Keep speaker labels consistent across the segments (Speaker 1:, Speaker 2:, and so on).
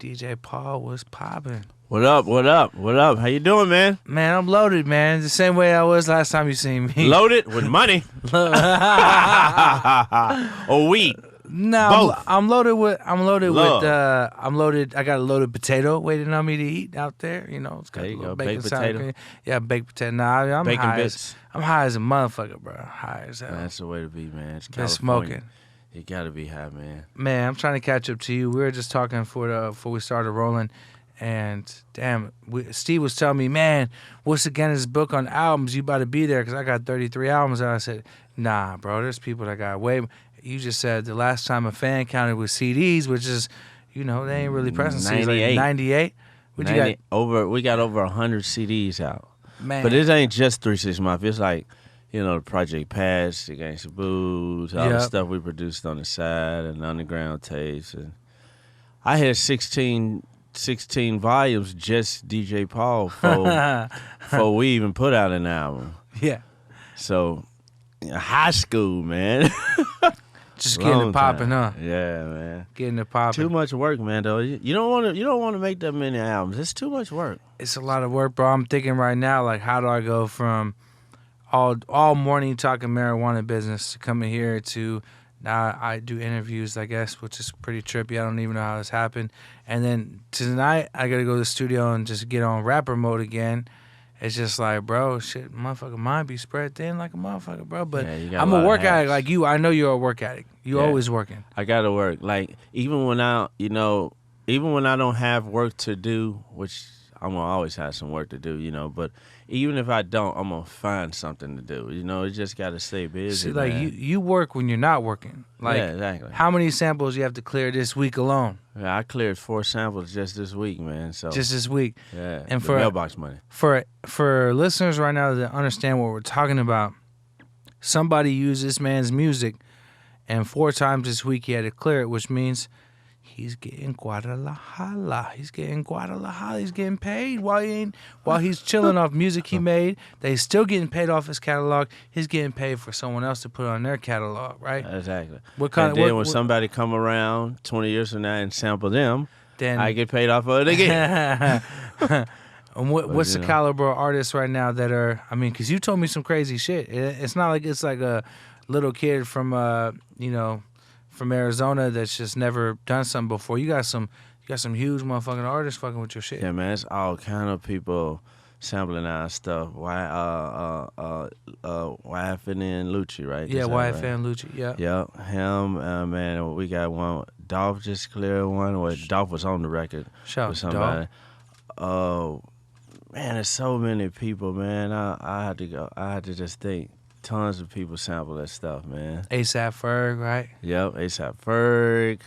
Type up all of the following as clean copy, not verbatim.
Speaker 1: DJ Paul was popping.
Speaker 2: What up? What up? What up? How you doing, man?
Speaker 1: Man, I'm loaded, man. The same way I was last time you seen me.
Speaker 2: Loaded with money or weed?
Speaker 1: No,
Speaker 2: both.
Speaker 1: I'm loaded with.
Speaker 2: Love.
Speaker 1: I'm loaded. I got a loaded potato waiting on me to eat out there. You know, it's got
Speaker 2: There
Speaker 1: a
Speaker 2: you
Speaker 1: little
Speaker 2: go,
Speaker 1: bacon
Speaker 2: baked
Speaker 1: sour
Speaker 2: potato.
Speaker 1: cream. Yeah, baked potato. Nah, I'm
Speaker 2: Bacon
Speaker 1: high.
Speaker 2: bits.
Speaker 1: I'm high as a motherfucker, bro. High as hell.
Speaker 2: That's the way to be, man. It's
Speaker 1: Been
Speaker 2: California.
Speaker 1: smoking.
Speaker 2: You gotta be high, man.
Speaker 1: Man, I'm trying to catch up to you. We were just talking before we started rolling, and damn, Steve was telling me, man, what's again his book on albums? You about to be there because I got 33 albums. And I said, nah, bro. There's people that got way. You just said the last time a fan counted with CDs, which is, you know, they ain't really pressing CDs.
Speaker 2: 98.
Speaker 1: Like 98. What you
Speaker 2: 90
Speaker 1: got?
Speaker 2: We got over 100 CDs out.
Speaker 1: Man,
Speaker 2: But it ain't just 3 6 Mafia. It's like, you know, the Project Pass, the Gangsta Booze, all the
Speaker 1: Yep.
Speaker 2: stuff we produced on the side and underground tapes. And I had 16 volumes just DJ Paul before we even put out an album.
Speaker 1: yeah.
Speaker 2: So, high school, man.
Speaker 1: Just getting
Speaker 2: Long
Speaker 1: it popping,
Speaker 2: time.
Speaker 1: huh?
Speaker 2: Yeah, man.
Speaker 1: Getting it popping.
Speaker 2: Too much work, man. Though you don't want to make that many albums. It's too much work.
Speaker 1: It's a lot of work, bro. I'm thinking right now, like, how do I go from all morning talking marijuana business to coming here to now I do interviews, I guess, which is pretty trippy. I don't even know how this happened. And then tonight, I got to go to the studio and just get on rapper mode again. It's just like, bro, shit, motherfucker mind be spread thin like a motherfucker, bro. But
Speaker 2: Yeah, you got
Speaker 1: I'm
Speaker 2: a
Speaker 1: a
Speaker 2: lot of
Speaker 1: work addict
Speaker 2: hats.
Speaker 1: like you. I know you're a work addict. You
Speaker 2: Yeah.
Speaker 1: always working.
Speaker 2: I gotta work. Like even when I don't have work to do, which I'm gonna always have some work to do, you know. But even if I don't, I'm gonna find something to do. You know, you just gotta stay busy.
Speaker 1: See, like
Speaker 2: man.
Speaker 1: you work when you're not working. Like,
Speaker 2: yeah, exactly.
Speaker 1: how many samples you have to clear this week alone?
Speaker 2: Yeah, I cleared 4 samples just this week, man. So
Speaker 1: Just this week.
Speaker 2: yeah,
Speaker 1: and
Speaker 2: the
Speaker 1: for-
Speaker 2: mailbox money.
Speaker 1: For listeners right now that understand what we're talking about, somebody used this man's music, and 4 times this week he had to clear it, which means he's getting Guadalajara. He's getting Guadalajara. He's getting paid while he's chilling off music he made. That he's still getting paid off his catalog. He's getting paid for someone else to put on their catalog, right?
Speaker 2: Exactly.
Speaker 1: What kind
Speaker 2: And
Speaker 1: of
Speaker 2: then when somebody come around 20 years from now and sample them,
Speaker 1: then
Speaker 2: I get paid off of it again.
Speaker 1: And what's
Speaker 2: you
Speaker 1: the
Speaker 2: know.
Speaker 1: caliber of artists right now that are? I mean, because you told me some crazy shit. It's not like it's like a little kid from from Arizona that's just never done something before. You got some huge motherfucking artists fucking with your shit.
Speaker 2: Yeah, man, it's all kind of people sampling our stuff. YFN and Lucci, right?
Speaker 1: Yeah,
Speaker 2: That's
Speaker 1: YFN Lucci. Yeah.
Speaker 2: Yep, him, man. We got one. Dolph just cleared one. Where Dolph was on the record
Speaker 1: Shout out
Speaker 2: with
Speaker 1: to Dolph.
Speaker 2: somebody. Oh, man, there's so many people, man. I had to go. I had to just think. Tons of people sample that stuff, man.
Speaker 1: ASAP Ferg, right?
Speaker 2: Yep, ASAP Ferg.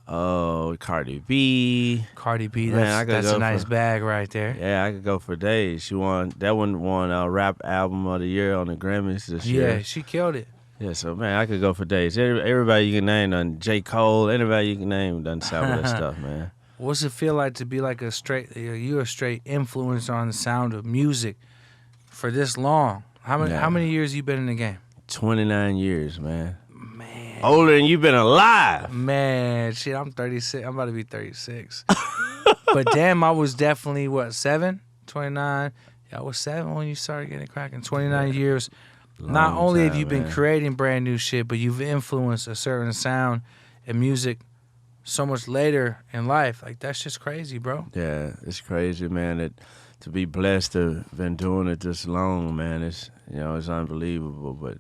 Speaker 2: Oh, Cardi B.
Speaker 1: Cardi B.
Speaker 2: Man, I
Speaker 1: That's
Speaker 2: could go
Speaker 1: a nice
Speaker 2: for-
Speaker 1: bag right there.
Speaker 2: Yeah, I could go for days. She won rap album of the year on the Grammys this
Speaker 1: Yeah,
Speaker 2: year.
Speaker 1: she killed it.
Speaker 2: Yeah, so man, I could go for days. Everybody you can name done J. Cole, anybody you can name done sample that stuff, man.
Speaker 1: What's it feel like to be like you're a straight influencer on the sound of music for this long? How many years you been in the game?
Speaker 2: 29 years, man.
Speaker 1: Man.
Speaker 2: Older than you been alive.
Speaker 1: Man, shit, I'm 36. I'm about to be 36. But damn, I was definitely, 7? 29. Yeah, I was 7 when you started getting cracking. 29 years. Not
Speaker 2: Long
Speaker 1: only have
Speaker 2: time,
Speaker 1: you been
Speaker 2: man.
Speaker 1: creating brand new shit, but you've influenced a certain sound and music so much later in life. Like, that's just crazy, bro.
Speaker 2: Yeah, it's crazy, man. To be blessed to have been doing it this long, man, it's unbelievable. But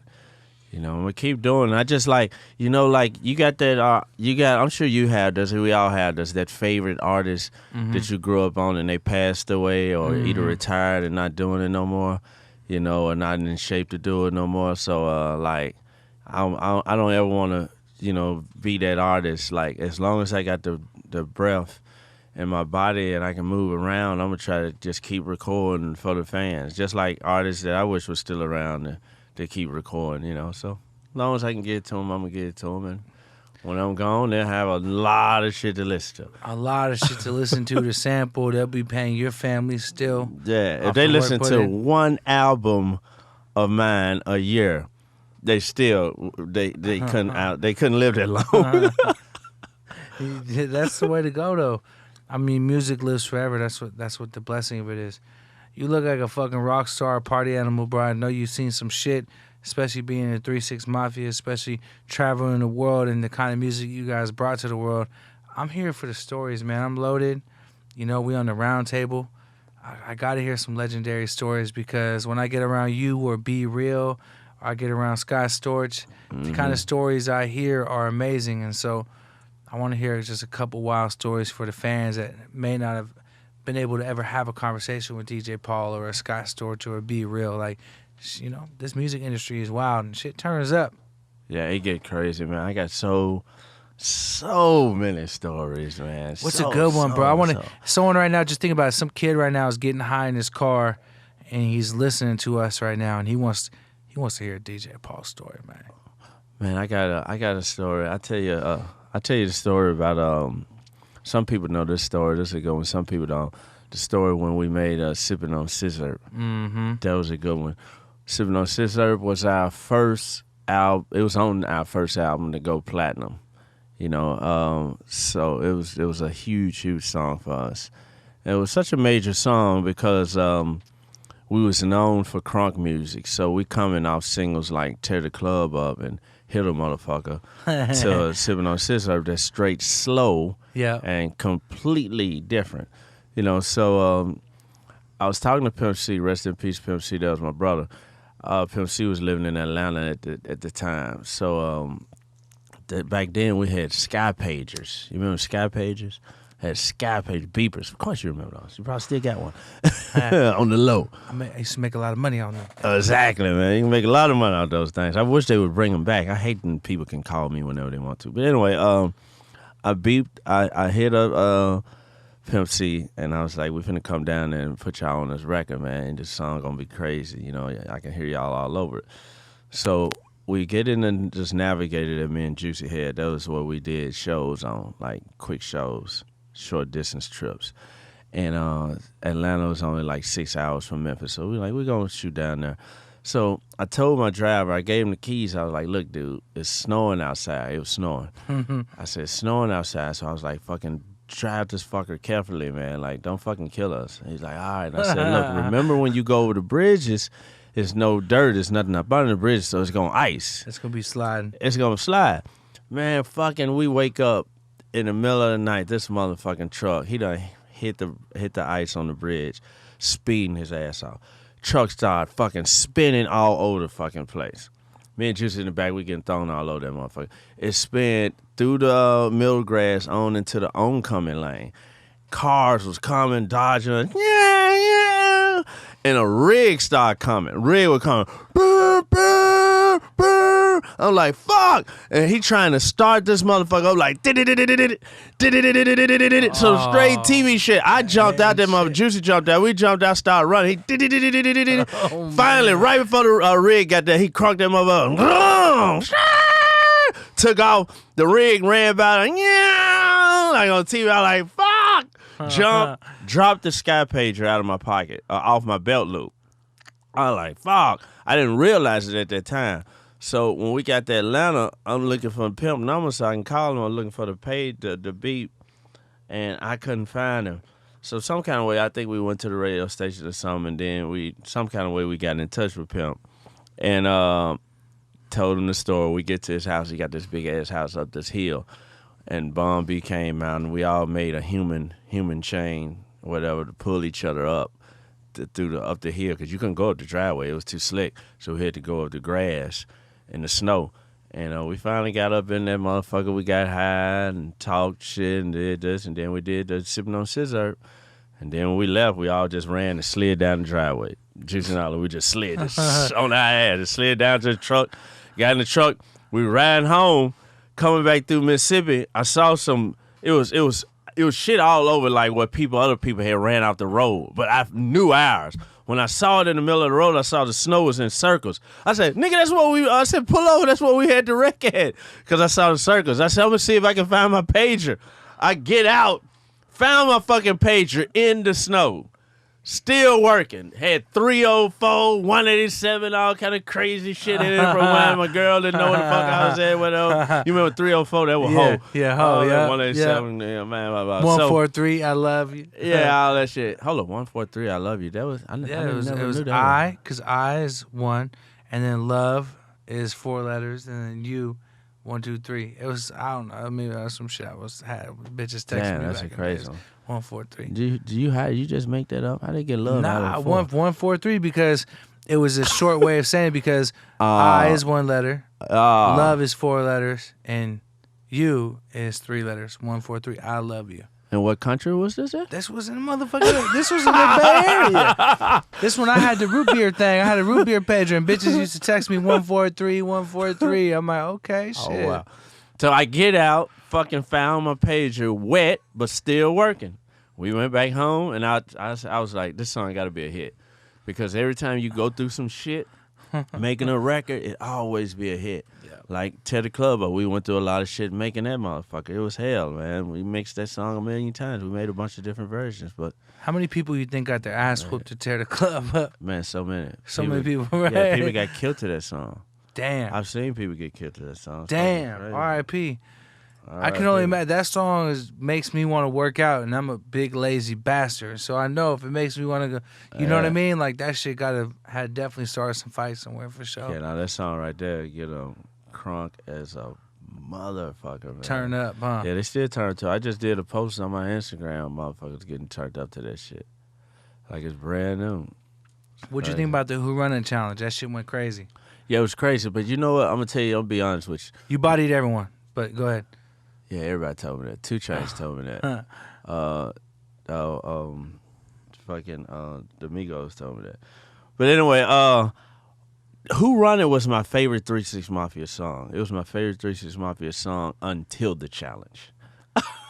Speaker 2: I'm gonna keep doing it. I just like you got that. I'm sure you had this. We all had this. That favorite artist that you grew up on and they passed away or either retired and not doing it no more, or not in shape to do it no more. So I don't ever want to be that artist. Like as long as I got the breath in my body and I can move around, I'm gonna try to just keep recording for the fans. Just like artists that I wish were still around to keep recording, So as long as I can get it to them, I'm gonna get it to them. And when I'm gone, they'll have a lot of shit to listen to.
Speaker 1: A lot of shit to listen to sample. They'll be paying your family still.
Speaker 2: Yeah,
Speaker 1: Off
Speaker 2: if they
Speaker 1: the work
Speaker 2: listen
Speaker 1: put
Speaker 2: to
Speaker 1: in.
Speaker 2: one album of mine a year, they still they couldn't live that long.
Speaker 1: That's the way to go, though. I mean, music lives forever. That's what the blessing of it is. You look like a fucking rock star, party animal, bro. I know you've seen some shit, especially being in 3-6 Mafia, especially traveling the world and the kind of music you guys brought to the world. I'm here for the stories, man. I'm loaded. You know, we on the round table. I got to hear some legendary stories because when I get around you or Be Real, or I get around Scott Storch, the kind of stories I hear are amazing. And so I want to hear just a couple wild stories for the fans that may not have been able to ever have a conversation with DJ Paul or a Scott Storch or a Be Real. Like, you know, this music industry is wild and shit turns up.
Speaker 2: Yeah, it get crazy, man. I got so many stories, man.
Speaker 1: What's a good one, bro? I want to. Someone right now, just think about it. Some kid right now is getting high in his car, and he's listening to us right now, and he wants to hear a DJ Paul story, man.
Speaker 2: Man, I got a story. I tell you the story about some people know this story. This is a good one. Some people don't. The story when we made Sippin on Sizzurp.
Speaker 1: Mm-hmm.
Speaker 2: That was a good one. Sippin on Sizzurp was our first album. It was on our first album to go platinum. You know, so it was a huge song for us. It was such a major song because we was known for crunk music. So we coming off singles like Tear the Club Up and Hit a Motherfucker to Sippin on Sizzurp that's straight slow and completely different. You know, so I was talking to Pimp C, rest in peace, Pimp C, that was my brother. Pimp C was living in Atlanta at the time. So back then we had sky pagers. You remember sky pagers? Had sky page beepers. Of course you remember those. You probably still got one on the low.
Speaker 1: I used to make a lot of money on them.
Speaker 2: Exactly, man. You can make a lot of money out of those things. I wish they would bring them back. I hate when people can call me whenever they want to. But anyway, I beeped. I hit up Pimp C, and I was like, "We finna come down there and put y'all on this record, man. And this song gonna be crazy. You know, I can hear y'all all over it." So we get in and just navigated it, me and Juicy Head. That was what we did shows on, like quick shows, short distance trips. And Atlanta was only like 6 hours from Memphis. So we were like, we're going to shoot down there. So I told my driver, I gave him the keys. I was like, look, dude, it's snowing outside. It was snowing. I said, it's snowing outside. So I was like, fucking drive this fucker carefully, man. Like, don't fucking kill us. And he's like, all right. And I said, look, remember when you go over the bridges, it's no dirt, it's nothing up under the bridge, so it's going to ice.
Speaker 1: It's going to be sliding.
Speaker 2: It's going to slide. Man, fucking, we wake up in the middle of the night, this motherfucking truck, he done hit the ice on the bridge, speeding his ass off. Truck started fucking spinning all over the fucking place. Me and Juice in the back, we getting thrown all over that motherfucker. It spun through the middle grass on into the oncoming lane. Cars was coming, dodging, and a rig started coming. Rig was coming. Brr, brr, brr. I'm like, fuck. And he trying to start this motherfucker up like, so straight TV shit. I jumped out that motherfucker. Juicy jumped out. We jumped out, started running. He finally, right before the rig got there, he crunked that motherfucker. Took off. The rig ran by. Like on TV, I was like, fuck. Jump, dropped the sky pager out of my pocket, off my belt loop. I was like, fuck. I didn't realize it at that time. So when we got to Atlanta, I'm looking for a Pimp number so I can call him. I'm looking for the beep, and I couldn't find him. So some kind of way, I think we went to the radio station or something, and then some kind of way we got in touch with Pimp. And told him the story. We get to his house. He got this big-ass house up this hill. And Bomb B came out, and we all made a human chain, whatever, to pull each other up up the hill, because you couldn't go up the driveway. It was too slick, so we had to go up the grass in the snow. And we finally got up in that motherfucker. We got high and talked shit and did this, and then we did the Sippin on Sizzurp. And then when we left, we all just ran and slid down the driveway. Juice and all, we just slid on our ass. Just slid down to the truck, got in the truck. We ran home. Coming back through Mississippi, I saw it was shit all over, like what other people had ran off the road. But I knew ours. When I saw it in the middle of the road, I saw the snow was in circles. I said, nigga, I said, pull over, that's what we had to wreck at. Because I saw the circles. I said, I'm going to see if I can find my pager. I get out, found my fucking pager in the snow. Still working. Had 304, 187, all kind of crazy shit in it from when my girl didn't know what the fuck I was at. Whatever. You remember 304? That was Ho.
Speaker 1: Yeah, Ho, yeah.
Speaker 2: 187, yeah, man. Blah, blah.
Speaker 1: 143, I love you.
Speaker 2: Yeah, all that shit. Hold on, 143, I love you. That was, I
Speaker 1: it was
Speaker 2: knew that
Speaker 1: I, because I is 1, and then love is 4 letters, and then you, 1, 2, 3. It was, I don't know, maybe that was some shit I had bitches texting me
Speaker 2: that's
Speaker 1: back
Speaker 2: a crazy one.
Speaker 1: 143.
Speaker 2: How did you just make that up? How did you get love out
Speaker 1: Nah,
Speaker 2: of
Speaker 1: 143 because it was a short way of saying it because I is 1 letter, love is 4 letters, and you is 3 letters. 143. I love you.
Speaker 2: And what country was this in?
Speaker 1: This was in the motherfucker. This was in the Bay Area. This when I had the root beer thing. I had a root beer pager, and bitches used to text me 143, 143. I'm like, okay, shit.
Speaker 2: Oh, wow. So I get out, fucking found my pager wet, but still working. We went back home, and I was like, this song got to be a hit. Because every time you go through some shit, making a record, it always be a hit. Yeah. Like Teddy Club, we went through a lot of shit making that motherfucker. It was hell, man. We mixed that song a million times. We made a bunch of different versions, but
Speaker 1: how many people you think got their ass whooped to tear the club up?
Speaker 2: Man, so many.
Speaker 1: Many people, right?
Speaker 2: Yeah, people got killed to that song.
Speaker 1: Damn.
Speaker 2: I've seen people get killed to that song.
Speaker 1: Damn. R.I.P. I can only imagine. That song makes me want to work out, and I'm a big lazy bastard. So I know if it makes me want to go, you know what I mean? Like that shit had definitely started some fights somewhere for sure.
Speaker 2: Yeah, now that song right there, crunk as a motherfucker, man.
Speaker 1: Turn up, huh?
Speaker 2: Yeah, they still turn to. I just did a post on my Instagram, motherfuckers getting turned up to that shit. Like it's brand new.
Speaker 1: What'd you think about the Who Running challenge? That shit went crazy.
Speaker 2: Yeah, it was crazy, but you know what? I'm gonna tell you. I'm gonna be honest with you.
Speaker 1: You bodied everyone, but go ahead.
Speaker 2: Yeah, everybody told me that. 2 Chainz told me that. The Migos told me that. But anyway, Who Run It was my favorite 3 6 Mafia song. It was my favorite 3 6 Mafia song until the challenge.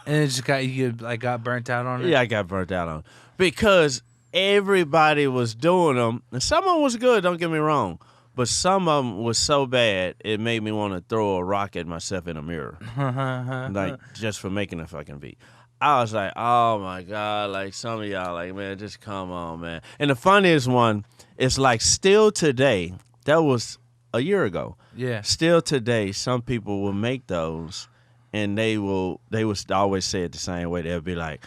Speaker 1: And it just got burnt out on it?
Speaker 2: Yeah, I got burnt out on it. Because everybody was doing them. And some of them was good, don't get me wrong. But some of them was so bad, it made me want to throw a rock at myself in a mirror. Like, just for making a fucking beat. I was like, oh, my God. Like, some of y'all, like, man, just come on, man. And the funniest one is, like, still today, that was a year ago.
Speaker 1: Yeah.
Speaker 2: Still today, some people will make those, and they would always say it the same way. They'll be like,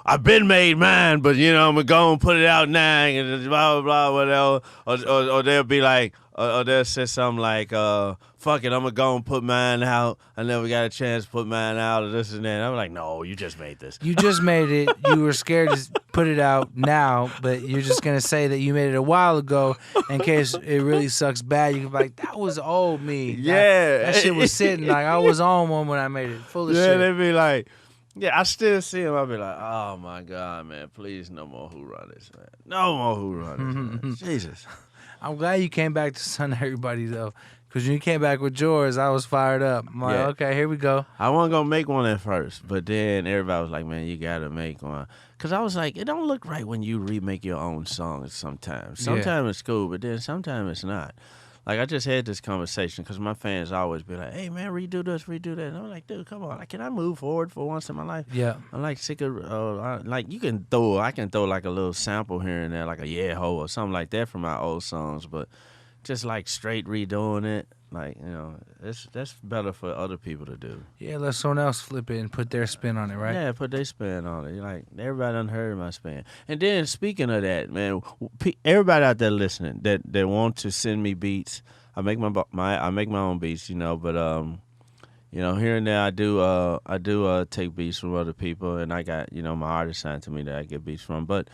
Speaker 2: I've been made mine, but, I'm going to go and put it out now, and blah, blah, blah, whatever. Or they'll be like, or they'll say something like, fuck it, I'm going to go and put mine out. I never got a chance to put mine out, or this and that. And I'm like, no, you just made this.
Speaker 1: You just made it. You were scared to put it out now, but you're just going to say that you made it a while ago in case it really sucks bad. You can be like, that was old me.
Speaker 2: Yeah.
Speaker 1: That shit was sitting. Like, I was on one when I made it. Full of shit.
Speaker 2: Yeah, they be like, yeah, I still see him. I'll be like, oh, my God, man, please no more Who Run This, man. No more Who Run This, man. Jesus.
Speaker 1: I'm glad you came back to Son Everybody, though, because when you came back with yours, I was fired up. I'm like, okay, here we go.
Speaker 2: I wasn't going to make one at first, but then everybody was like, man, you got to make one. Because I was like, it don't look right when you remake your own songs sometimes. Sometimes it's cool, but then sometimes it's not. Like, I just had this conversation because my fans always be like, hey, man, redo this, redo that. And I'm like, dude, come on. Like, can I move forward for once in my life?
Speaker 1: Yeah.
Speaker 2: I'm like sick of, like, I can throw like a little sample here and there, like a yeah ho or something like that from my old songs. But just like straight redoing it, like, that's better for other people to do.
Speaker 1: Yeah, let someone else flip it and put their spin on it, right?
Speaker 2: Yeah, put their spin on it. Like, everybody done heard my spin. And then, speaking of that, man, everybody out there listening that want to send me beats, I make my own beats, but here and there I do take beats from other people, and I got my artist signed to me that I get beats from. But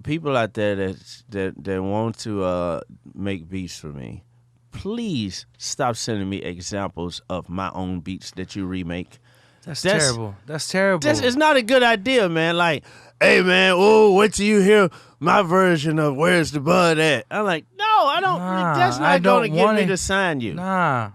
Speaker 2: people out there that want to make beats for me, please stop sending me examples of my own beats that you remake.
Speaker 1: That's terrible. That's terrible.
Speaker 2: It's not a good idea, man. Like, hey, man, wait till you hear my version of Where's the Bud At? I'm like, no, I don't. That's not going to get me to sign you.
Speaker 1: Nah.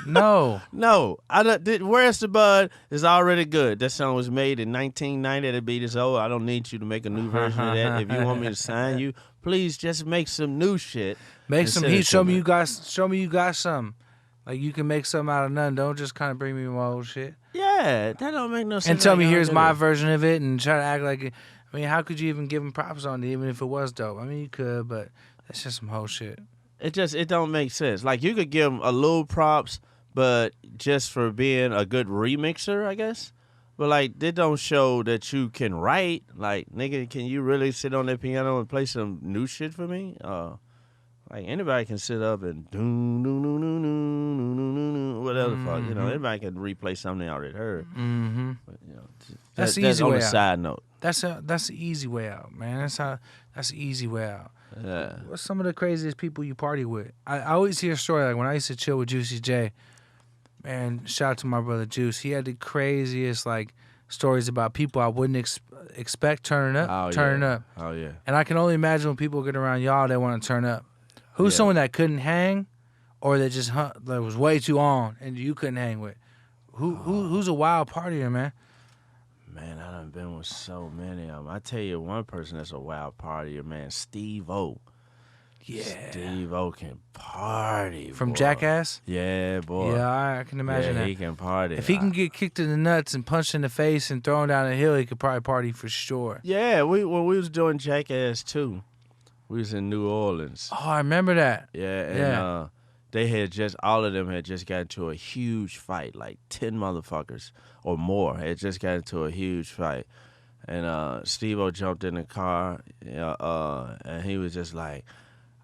Speaker 1: No.
Speaker 2: No. Where's the Bud is already good. That song was made in 1990. The beat is old. I don't need you to make a new version of that. If you want me to sign you, please just make some new shit.
Speaker 1: Make some heat. Show me you got some. Like, you can make something out of none. Don't just kind of bring me my old shit.
Speaker 2: Yeah, that don't make no sense.
Speaker 1: And tell me here's my version of it and try to act like I mean, how could you even give him props on it, even if it was dope? I mean, you could, but that's just some whole shit.
Speaker 2: It don't make sense. Like you could give him a little props, but just for being a good remixer, I guess. But like, they don't show that you can write. Like, nigga, can you really sit on that piano and play some new shit for me? Like anybody can sit up and do whatever the fuck. You know, anybody can replay something they already heard.
Speaker 1: Mm-hmm.
Speaker 2: But, you know,
Speaker 1: That's the
Speaker 2: that's
Speaker 1: easy
Speaker 2: on
Speaker 1: way
Speaker 2: a
Speaker 1: out.
Speaker 2: side note.
Speaker 1: That's the easy way out, man. That's the easy way out.
Speaker 2: Yeah.
Speaker 1: What's some of the craziest people you party with? I always hear a story like when I used to chill with Juicy J. Man, shout out to my brother Juice. He had the craziest like stories about people I wouldn't expect turning up.
Speaker 2: Oh yeah.
Speaker 1: And I can only imagine when people get around y'all, they want to turn up. Who's
Speaker 2: Yeah.
Speaker 1: someone that couldn't hang, or that just that was way too on and you couldn't hang with? Who's a wild partier, man?
Speaker 2: Man, I done been with so many of them. I tell you, one person that's a wild partier, man, Steve-O.
Speaker 1: Yeah.
Speaker 2: Steve-O can party,
Speaker 1: From
Speaker 2: boy.
Speaker 1: Jackass?
Speaker 2: Yeah, boy.
Speaker 1: Yeah, I can imagine
Speaker 2: yeah,
Speaker 1: that.
Speaker 2: he can party.
Speaker 1: If he can get kicked in the nuts and punched in the face and thrown down a hill, he could probably party for sure.
Speaker 2: Yeah, when we was doing Jackass 2, we was in New Orleans.
Speaker 1: Oh, I remember that.
Speaker 2: Yeah, and they had all of them had just got into a huge fight, like 10 motherfuckers or more had just got into a huge fight. And Steve-O jumped in the car, and he was just like,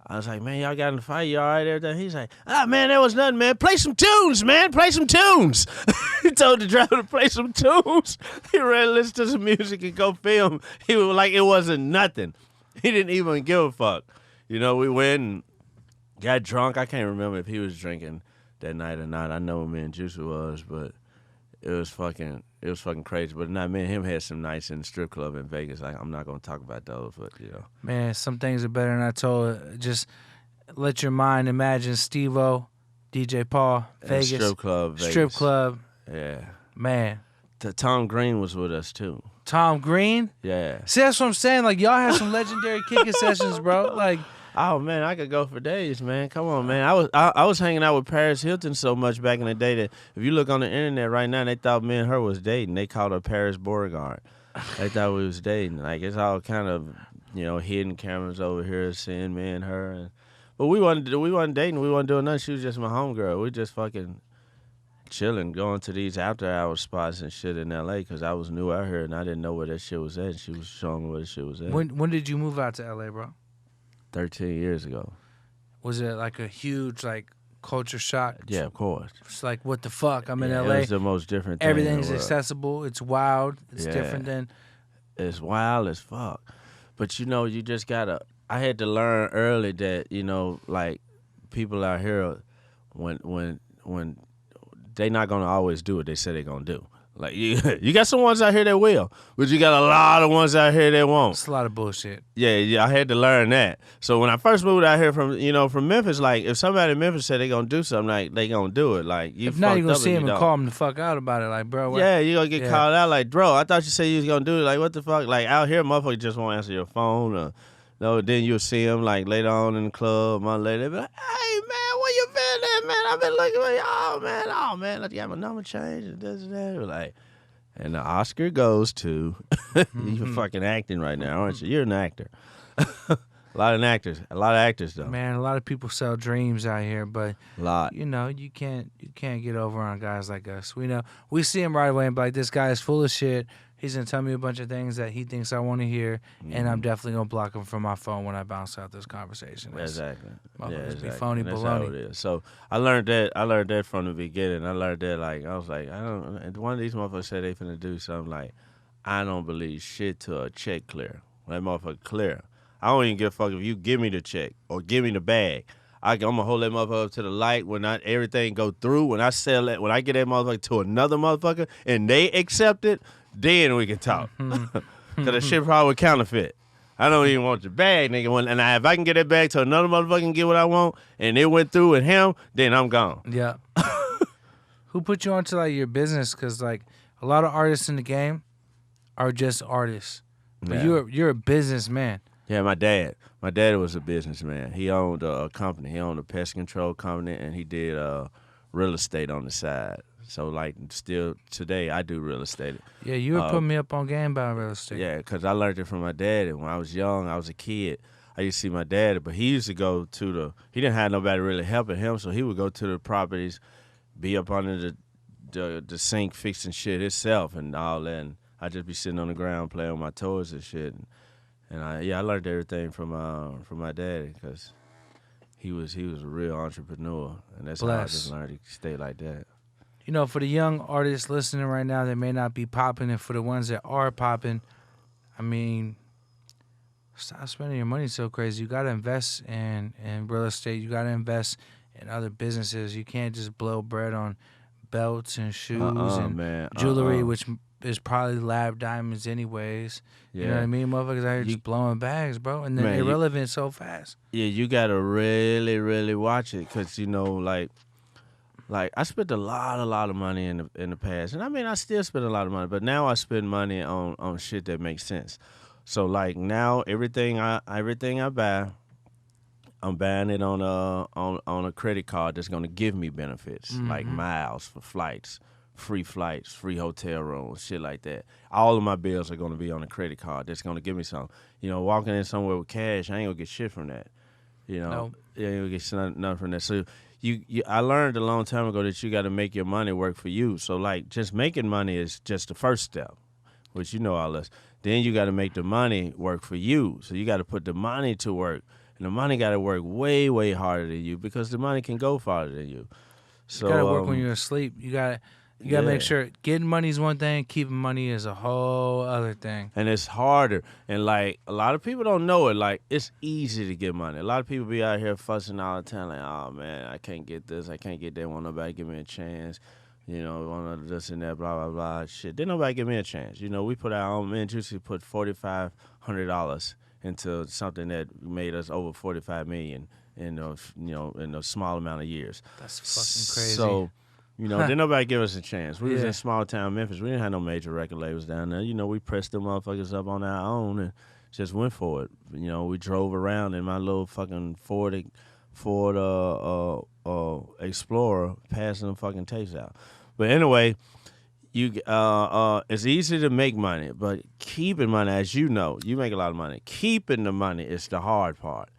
Speaker 2: I was like, man, y'all got in the fight, you all right, everything? He's like, man, there was nothing, man. Play some tunes, man. Play some tunes. He told the driver to play some tunes. He ran to listen to some music and go film. He was like, it wasn't nothing. He didn't even give a fuck. You know, we went and got drunk. I can't remember if he was drinking that night or not. I know me and Juicy was, but it was fucking crazy. But not me and him had some nights in the strip club in Vegas. Like, I'm not gonna talk about those, but you know.
Speaker 1: Man, some things are better than I told. Just let your mind imagine Steve-O, DJ Paul, Vegas.
Speaker 2: Strip club, Vegas.
Speaker 1: Strip club.
Speaker 2: Yeah.
Speaker 1: Man.
Speaker 2: Tom Green was with us too.
Speaker 1: Tom Green?
Speaker 2: Yeah.
Speaker 1: See, that's what I'm saying. Like, y'all had some legendary kicking sessions, bro. Like,
Speaker 2: oh man, I could go for days, man. Come on, man. I was hanging out with Paris Hilton so much back in the day that if you look on the internet right now, they thought me and her was dating. They called her Paris Beauregard. They thought we was dating. Like, it's all kind of, you know, hidden cameras over here seeing me and her. But we wasn't dating. We wasn't doing nothing. She was just my homegirl. We just fucking chilling, going to these after-hour spots and shit in L.A. because I was new out here and I didn't know where that shit was at. And she was showing me where that shit was at.
Speaker 1: when did you move out to L.A., bro?
Speaker 2: 13 years ago.
Speaker 1: Was it like a huge, like, culture shock?
Speaker 2: Yeah, of course.
Speaker 1: It's like, what the fuck? I'm in
Speaker 2: Yeah,
Speaker 1: LA.
Speaker 2: It was the most different thing in the
Speaker 1: Everything's
Speaker 2: world.
Speaker 1: accessible. It's wild. It's
Speaker 2: Yeah.
Speaker 1: different than.
Speaker 2: It's wild as fuck. But you know, you just gotta. I had to learn early that, you know, like, people out here, when they not gonna always do what they say they're gonna do. Like, you got some ones out here that will, but you got a lot of ones out here that won't.
Speaker 1: It's a lot of bullshit.
Speaker 2: Yeah, I had to learn that. So when I first moved out here from Memphis, like, if somebody in Memphis said they gonna do something, like, they gonna do it. Like, you
Speaker 1: If not, you're
Speaker 2: fucked
Speaker 1: gonna
Speaker 2: up
Speaker 1: see
Speaker 2: if
Speaker 1: him
Speaker 2: you
Speaker 1: and
Speaker 2: don't.
Speaker 1: call him the fuck out about it. Like, bro, what?
Speaker 2: Yeah, you gonna get
Speaker 1: Yeah.
Speaker 2: called out like, bro, I thought you said you was gonna do it. Like, what the fuck? Like, out here, motherfuckers just won't answer your phone. Or, no, then you'll see them, like, later on in the club, a month later, they be like, hey, man, where you been at, man? I've been looking for you. Oh, man, I got my number changed and this and that. Like, and the Oscar goes to, you're fucking acting right now, aren't you? You're an actor. A lot of actors, though.
Speaker 1: Man, a lot of people sell dreams out here, but
Speaker 2: A lot.
Speaker 1: you know, you can't get over on guys like us. We see him right away and be like, this guy is full of shit. He's gonna tell me a bunch of things that he thinks I want to hear, and I'm definitely gonna block him from my phone when I bounce out this conversation.
Speaker 2: Exactly.
Speaker 1: Motherfuckers be
Speaker 2: exactly.
Speaker 1: phony
Speaker 2: And that's how
Speaker 1: baloney.
Speaker 2: it is. So I learned that from the beginning. I learned that, like, I was like, and one of these motherfuckers said they finna do something, like, I don't believe shit till a check clear. That motherfucker clear. I don't even give a fuck if you give me the check or give me the bag. I'm gonna hold that motherfucker up to the light when everything go through. When I sell it, when I get that motherfucker to another motherfucker and they accept it, then we can talk. Cause the shit probably counterfeit. I don't even want your bag, nigga. If I can get that bag to another motherfucker and get what I want, and it went through with him, then I'm gone.
Speaker 1: Yeah. Who put you onto like your business? Because like a lot of artists in the game are just artists, but
Speaker 2: Yeah.
Speaker 1: you're a businessman.
Speaker 2: Yeah, my dad. My dad was a businessman. He owned a company. He owned a pest control company, and he did real estate on the side. So like still today I do real estate.
Speaker 1: Yeah, you were putting me up on game about real estate.
Speaker 2: Yeah, because I learned it from my dad. And when I was young, I was a kid. I used to see my dad, but he used to go to he didn't have nobody really helping him, so he would go to the properties, be up under the sink fixing shit himself and all that. And I'd just be sitting on the ground playing with my toys and shit. And I learned everything from my dad because he was a real entrepreneur, and that's how I just learned to stay like that.
Speaker 1: You know, for the young artists listening right now that may not be popping, and for the ones that are popping, I mean, stop spending your money so crazy. You got to invest in real estate. You got to invest in other businesses. You can't just blow bread on belts and shoes and jewelry, which is probably lab diamonds anyways. Yeah. You know what I mean? Motherfuckers out here just blowing bags, bro. And they're irrelevant so fast.
Speaker 2: Yeah, you got to really, really watch it because, you know, like I spent a lot of money in the past. And I mean, I still spend a lot of money, but now I spend money on shit that makes sense. So like now everything I buy, I'm buying it on a credit card that's gonna give me benefits, like miles for flights, free hotel rooms, shit like that. All of my bills are gonna be on a credit card that's gonna give me something. You know, walking in somewhere with cash, I ain't gonna get shit from that. You know,
Speaker 1: nope.
Speaker 2: You ain't gonna get nothing from that. So I learned a long time ago that you got to make your money work for you. So like, just making money is just the first step, which you know all this. Then you got to make the money work for you. So you got to put the money to work. And the money got to work way, way harder than you because the money can go farther than you. So
Speaker 1: you got to work when you're asleep. You got to make sure getting money is one thing, keeping money is a whole other thing.
Speaker 2: And it's harder. And like, a lot of people don't know it. Like, it's easy to get money. A lot of people be out here fussing all the time like, oh, man, I can't get this. I can't get that. Won't nobody give me a chance. You know, want this and that, blah, blah, blah, shit. Didn't nobody give me a chance. You know, we put our own, me and Juicy put $4,500 into something that made us over $45 million in a small amount of years.
Speaker 1: That's fucking crazy.
Speaker 2: So, you know, didn't nobody give us a chance. We was in small town Memphis. We didn't have no major record labels down there. You know, we pressed them motherfuckers up on our own and just went for it. You know, we drove around in my little fucking Ford Explorer, passing them fucking tapes out. But anyway, it's easy to make money, but keeping money, as you know, you make a lot of money. Keeping the money is the hard part.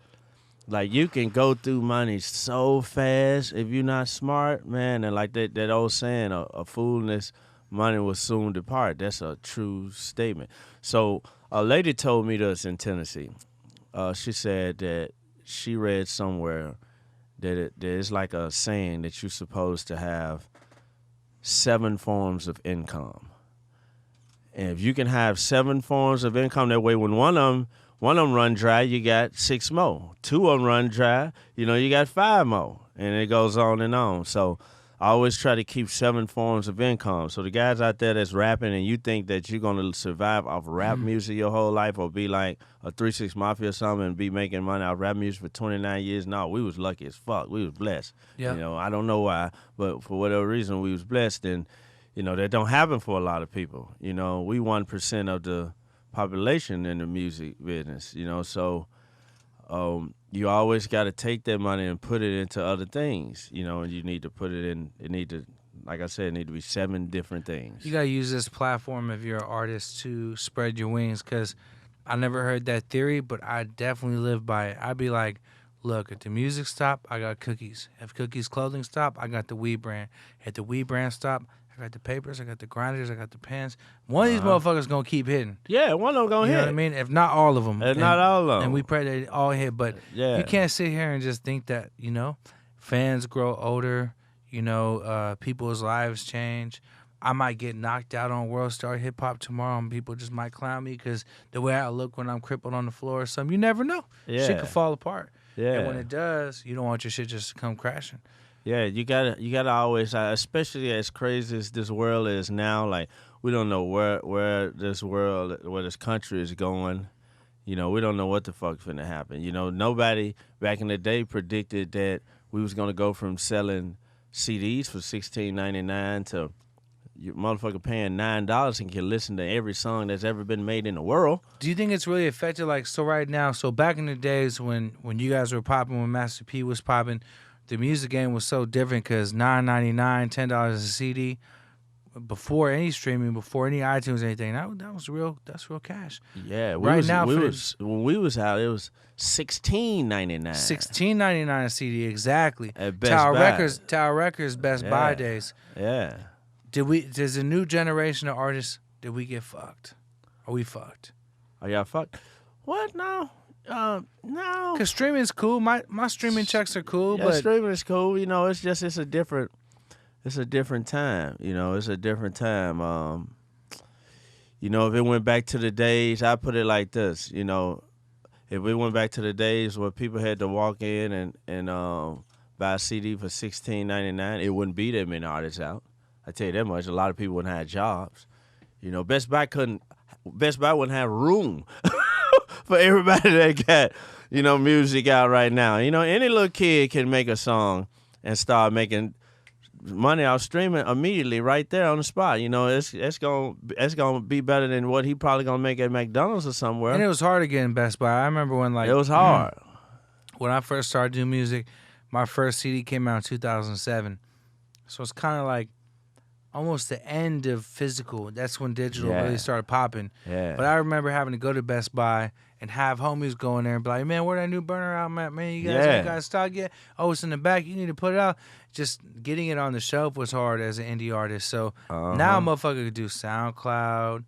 Speaker 2: Like, you can go through money so fast if you're not smart, man. And like that old saying, a fool in this money will soon depart. That's a true statement. So a lady told me this in Tennessee. She said that she read somewhere that it's like a saying that you're supposed to have 7 forms of income. And if you can have 7 forms of income, that way when one of them run dry, you got 6 more. 2 of them run dry, you got 5 more. And it goes on and on. So I always try to keep 7 forms of income. So the guys out there that's rapping and you think that you're going to survive off rap music your whole life or be like a 3 6 Mafia or something and be making money off rap music for 29 years, no, we was lucky as fuck. We was blessed.
Speaker 1: Yeah.
Speaker 2: I don't know why, but for whatever reason we was blessed. And, that don't happen for a lot of people. We 1% of the population in the music business, so you always got to take that money and put it into other things, and you need to put it in, like I said, it need to be 7 different things.
Speaker 1: You got to use this platform if you're an artist to spread your wings, because I never heard that theory, but I definitely live by it. I'd be like, look, if the music stop, I got Cookies. If Cookies clothing stop, I got the weed brand. If the weed brand stop, I got the papers, I got the grinders, I got the pens. One of these motherfuckers gonna keep hitting.
Speaker 2: Yeah, one of them gonna hit.
Speaker 1: You know what I mean? If not all of them.
Speaker 2: Not all of them.
Speaker 1: And we pray they all hit. But you can't sit here and just think that, fans grow older, people's lives change. I might get knocked out on World Star Hip Hop tomorrow and people just might clown me because the way I look when I'm crippled on the floor or something, you never know.
Speaker 2: Yeah.
Speaker 1: Shit could fall apart.
Speaker 2: Yeah.
Speaker 1: And when it does, you don't want your shit just to come crashing.
Speaker 2: Yeah, you gotta always, especially as crazy as this world is now. Like, we don't know where this country is going. We don't know what the fuck's finna happen. Nobody back in the day predicted that we was gonna go from selling CDs for $16.99 to you motherfucker paying $9 and can listen to every song that's ever been made in the world.
Speaker 1: Do you think it's really affected? Like, so right now, so back in the days when you guys were popping, when Master P was popping, the music game was so different because $9.99, $10 a CD before any streaming, before any iTunes, anything. That's real cash.
Speaker 2: Yeah,
Speaker 1: Right now,
Speaker 2: when we was out, it was $16.99.
Speaker 1: $16.99 a CD, exactly.
Speaker 2: At Best Buy.
Speaker 1: Tower Records, Best Buy days.
Speaker 2: Yeah.
Speaker 1: Does a new generation of artists, did we get fucked? Are we fucked?
Speaker 2: Are y'all fucked? What? No. No.
Speaker 1: Because streaming's cool. My streaming checks are cool,
Speaker 2: Yeah,
Speaker 1: but
Speaker 2: streaming is cool. You know, it's a different time. You know, it's a different time. You know, if it went back to the days, I put it like this. You know, if we went back to the days where people had to walk in and buy a CD for $16.99, it wouldn't be that many artists out. I tell you that much. A lot of people wouldn't have jobs. You know, Best Buy wouldn't have room for everybody that got, you know, music out right now. You know, any little kid can make a song and start making money out streaming immediately right there on the spot. You know, it's gonna be better than what he probably gonna make at McDonald's or somewhere.
Speaker 1: and it was hard to get in Best Buy. I remember when
Speaker 2: It was hard.
Speaker 1: when I first started doing music, my first CD came out in 2007. So it's kind of like almost the end of physical. That's when digital really started popping.
Speaker 2: Yeah.
Speaker 1: But I remember having to go to Best Buy and have homies go in there and be like, man, where that new Berner album at, man? You guys stock yet? Oh, it's in the back. You need to put it out. Just getting it on the shelf was hard as an indie artist. So now a motherfucker could do SoundCloud.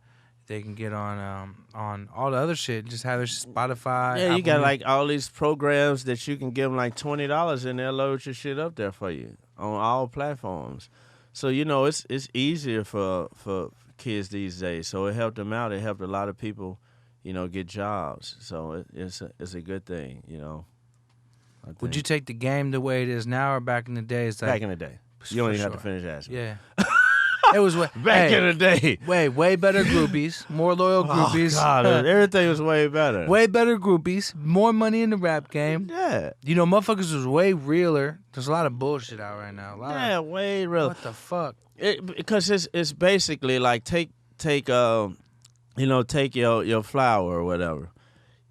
Speaker 1: They can get on all the other shit. Just have their Spotify.
Speaker 2: Yeah,
Speaker 1: Apple
Speaker 2: you got
Speaker 1: Music.
Speaker 2: like all these programs that you can give them like $20 and they'll load your shit up there for you on all platforms. So, you know, it's easier for kids these days. So it helped them out. It helped a lot of people, you know, get jobs. So it's a good thing, you know.
Speaker 1: Would you take the game the way it is now or back in the day? It's like,
Speaker 2: Back in the day. You don't even have to finish asking.
Speaker 1: Yeah. It was
Speaker 2: Back in the day.
Speaker 1: way better groupies, more loyal groupies.
Speaker 2: Oh, God, everything was way better.
Speaker 1: Way better groupies, more money in the rap game.
Speaker 2: Yeah.
Speaker 1: You know, motherfuckers was way realer. There's a lot of bullshit out right now.
Speaker 2: Yeah, way real.
Speaker 1: What the fuck?
Speaker 2: Because it's basically like take your flower or whatever.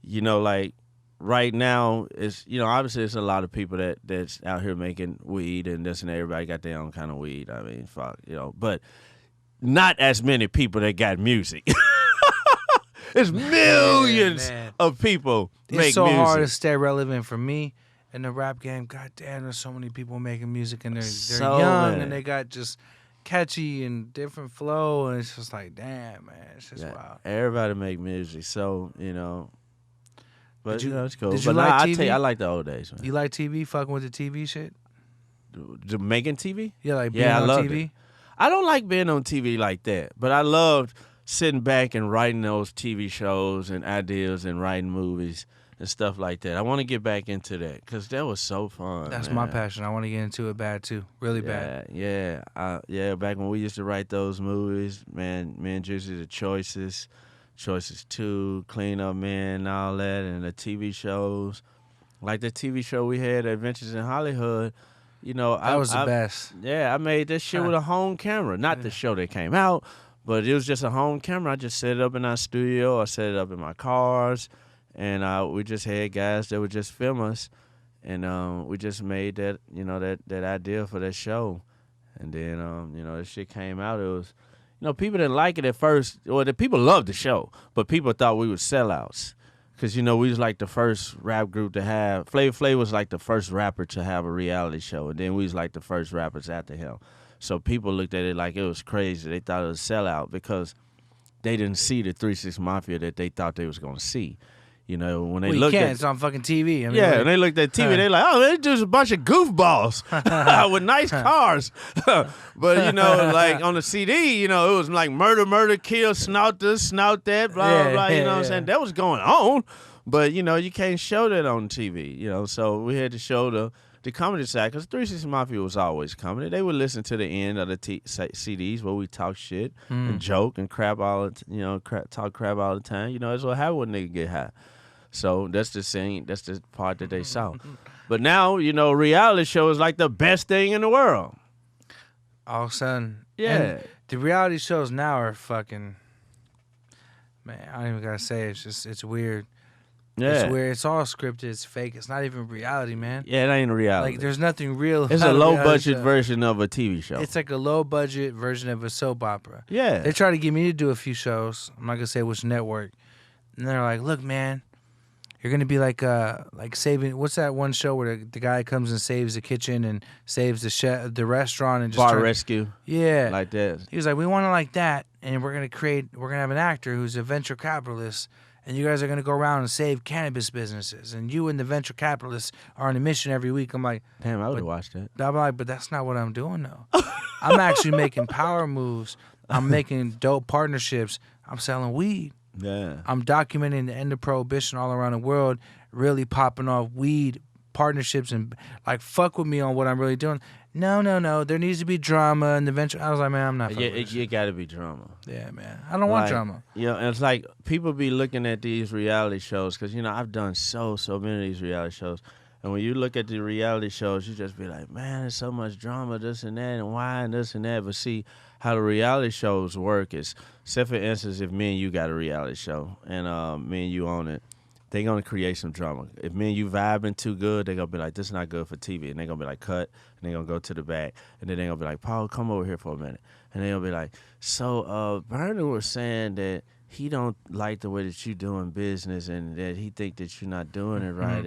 Speaker 2: You know, like right now it's, you know, obviously it's a lot of people that's out here making weed and this and that. Everybody got their own kind of weed. I mean, fuck, you know, but not as many people that got music. It's millions of people make music.
Speaker 1: It's so hard to stay relevant for me in the rap game. God damn, there's so many people making music and they're
Speaker 2: So
Speaker 1: young
Speaker 2: many.
Speaker 1: and they got just catchy and different flow, and it's just like, damn, man, it's just wild.
Speaker 2: Everybody make music, so, you know. But you know, it's cool.
Speaker 1: Did you
Speaker 2: but
Speaker 1: like
Speaker 2: I
Speaker 1: TV?
Speaker 2: tell you, I like the old days, man.
Speaker 1: You like TV? Fucking with the TV shit?
Speaker 2: Making TV?
Speaker 1: Yeah, like being
Speaker 2: I
Speaker 1: on
Speaker 2: loved
Speaker 1: TV?
Speaker 2: it. I don't like being on TV like that, but I loved sitting back and writing those TV shows and ideas and writing movies and stuff like that. I want to get back into that because that was so fun.
Speaker 1: That's
Speaker 2: man.
Speaker 1: my passion. I want to get into it bad too. Really bad.
Speaker 2: Yeah. Back when we used to write those movies, man, me and Juicy, the Choices 2, Clean Up Man, and all that, and the TV shows. Like the TV show we had, Adventures in Hollywood, you know.
Speaker 1: That was the best.
Speaker 2: Yeah, I made this shit with a home camera. Not the show that came out, but it was just a home camera. I just set it up in our studio. I set it up in my cars, and we just had guys that would just film us, and we just made that, you know, that idea for that show. And then, you know, this shit came out. It was, you know, people didn't like it at first. Well, the people loved the show, but people thought we were sellouts. Because, you know, we was like the first rap group to have, Flavor Flav was like the first rapper to have a reality show, and then we was like the first rappers after him. So people looked at it like it was crazy. They thought it was a sellout because they didn't see the 3 6 Mafia that they thought they was going to see. You know, when they looked at
Speaker 1: it's on fucking TV. I mean,
Speaker 2: yeah, and they looked at TV, they like, oh, they're just a bunch of goofballs with nice cars. But, you know, like on the CD, you know, it was like murder, kill, snout this, snout that, blah, blah, you know what I'm saying? That was going on. But, you know, you can't show that on TV, you know. So we had to show the comedy side because 3 6 Mafia was always comedy. They would listen to the end of the CDs where we talk shit and joke and crap all the, you know, talk crap all the time. You know, that's what happened when nigga get high. So that's the scene. That's the part that they saw. But now, you know, reality show is like the best thing in the world.
Speaker 1: All of a sudden.
Speaker 2: Yeah.
Speaker 1: And the reality shows now are fucking, man, I don't even got to say it. It's weird.
Speaker 2: Yeah.
Speaker 1: It's where it's all scripted. It's fake. It's not even reality, man.
Speaker 2: Yeah, it ain't reality.
Speaker 1: Like there's nothing real.
Speaker 2: It's
Speaker 1: about
Speaker 2: a low
Speaker 1: reality
Speaker 2: budget
Speaker 1: show.
Speaker 2: version of a TV show.
Speaker 1: It's like a low budget version of a soap opera.
Speaker 2: Yeah.
Speaker 1: They try to get me to do a few shows. I'm not gonna say which network. And they're like, "Look, man, you're gonna be like saving. What's that one show where the guy comes and saves the kitchen and saves the chef, the restaurant, and just
Speaker 2: Bar rescue.
Speaker 1: Yeah,
Speaker 2: Like that.
Speaker 1: He was like, we want it like that, and we're gonna have an actor who's a venture capitalist, and you guys are gonna go around and save cannabis businesses, and you and the venture capitalists are on a mission every week. I'm like,
Speaker 2: Damn, I would have watched that.
Speaker 1: I'm like, but that's not what I'm doing though. I'm actually making power moves. I'm making dope partnerships. I'm selling weed.
Speaker 2: Yeah.
Speaker 1: I'm documenting the end of prohibition all around the world, really popping off weed partnerships and like fuck with me on what I'm really doing. No. There needs to be drama and the venture. I was like, man, I'm not.
Speaker 2: Yeah, you got to be drama.
Speaker 1: Yeah, man. I don't want drama.
Speaker 2: You know, and it's like people be looking at these reality shows because, you know, I've done so many of these reality shows. And when you look at the reality shows, you just be like, man, there's so much drama, this and that, and why, and this and that. But see, how the reality shows work is, say for instance, if me and you got a reality show and me and you own it, they're going to create some drama. If me and you vibing too good, they're going to be like, this is not good for TV. And they're going to be like, cut. And they're going to go to the back. And then they're going to be like, Paul, come over here for a minute. And they're going to be like, so Berner was saying that he don't like the way that you doing business and that he think that you're not doing it right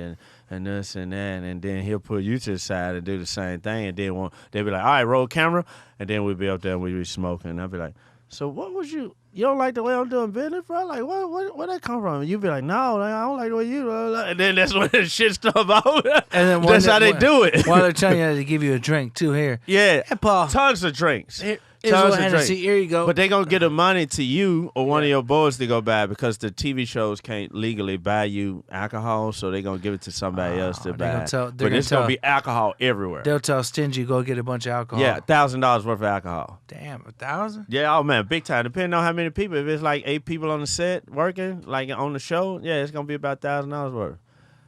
Speaker 2: and this and that. And then he'll put you to the side and do the same thing. And then they'll be like, all right, roll camera. And then we'll be up there and we'll be smoking. And I'll be like, so what was you don't like the way I'm doing business, bro? Like, where that come from? And you be like, no, I don't like the way you do it. And then that's when the shit stuff out. And then that's how they do it.
Speaker 1: While they're telling you to give you a drink, too, here.
Speaker 2: Yeah.
Speaker 1: Hey, Paul.
Speaker 2: Tons of drinks.
Speaker 1: Here's a little Hennessy. Here you go.
Speaker 2: But they going to get the money to you or one of your boys to go buy because the TV shows can't legally buy you alcohol, so they going to give it to somebody else to buy. But it's going to be alcohol everywhere.
Speaker 1: They'll tell Stingy, go get a bunch of alcohol.
Speaker 2: Yeah, $1,000 worth of alcohol.
Speaker 1: Damn, 1,000?
Speaker 2: Yeah, oh man, big time. Depending on how many people. If it's like 8 people on the set working, like on the show, yeah, it's going to be about $1,000 worth.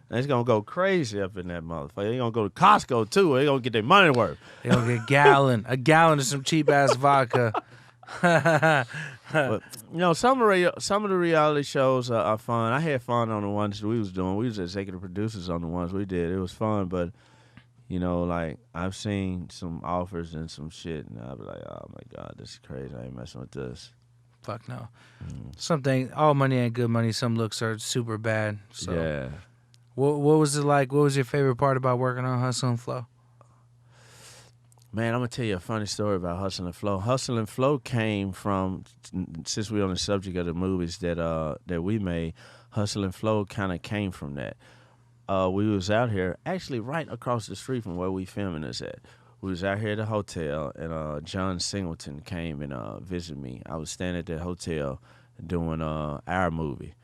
Speaker 2: And it's going to go crazy up in that motherfucker. They're going to go to Costco, too. They're going to get their money worth.
Speaker 1: They're going to get a gallon of some cheap-ass vodka.
Speaker 2: But, you know, some of the reality shows are fun. I had fun on the ones we was doing. We was executive producers on the ones we did. It was fun, but, you know, like, I've seen some offers and some shit, and I'll be like, oh, my God, this is crazy. I ain't messing with this.
Speaker 1: Fuck no. Something, all money ain't good money. Some looks are super bad. So.
Speaker 2: Yeah.
Speaker 1: What was it like? What was your favorite part about working on Hustle and Flow?
Speaker 2: Man, I'm going to tell you a funny story about Hustle and Flow. Hustle and Flow came from, since we're on the subject of the movies that we made, Hustle and Flow kind of came from that. We was out here, actually right across the street from where we filming this at. We was out here at the hotel, and John Singleton came and visited me. I was staying at that hotel doing our movie.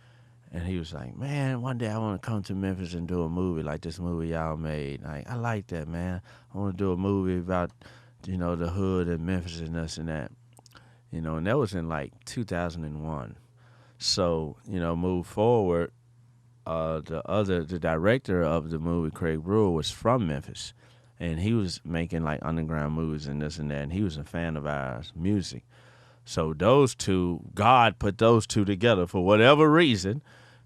Speaker 2: And he was like, man, one day I want to come to Memphis and do a movie like this movie y'all made. Like, I like that, man. I want to do a movie about, you know, the hood and Memphis and this and that. You know, and that was in like 2001. So, you know, move forward, the director of the movie, Craig Brewer, was from Memphis. And he was making like underground movies and this and that. And he was a fan of our music. So those two, God put those two together for whatever reason.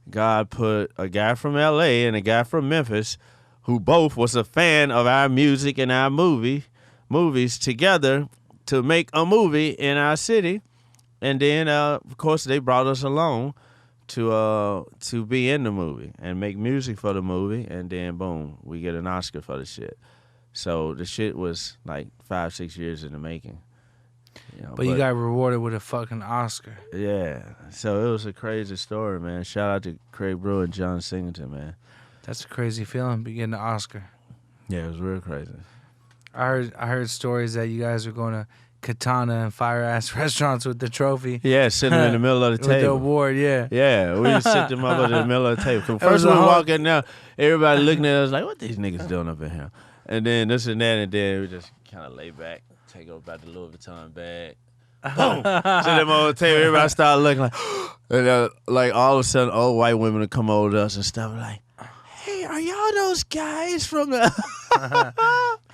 Speaker 2: God put a guy from L.A. and a guy from Memphis who both was a fan of our music and our movies together to make a movie in our city. And then, of course, they brought us along to be in the movie and make music for the movie. And then, boom, we get an Oscar for the shit. So the shit was like 5-6 years in the making. You know,
Speaker 1: but you got rewarded with a fucking Oscar.
Speaker 2: Yeah. So it was a crazy story, man. Shout out to Craig Brewer and John Singleton, man.
Speaker 1: That's a crazy feeling, getting an Oscar.
Speaker 2: Yeah, it was real crazy.
Speaker 1: I heard stories that you guys were going to Katana and fire-ass restaurants with the trophy.
Speaker 2: Yeah, sitting in the middle of the table.
Speaker 1: With the award, yeah.
Speaker 2: Yeah, we would sit them up in the middle of the table. First we walk in there, everybody looking at us like, what these niggas doing up in here? And then this and that, and then we just kind of lay back. Take over about the Louis Vuitton bag. Boom! Sit them on the table. Everybody started looking like, and like all of a sudden, old white women would come over to us and stuff like, "Hey, are y'all those guys from the?"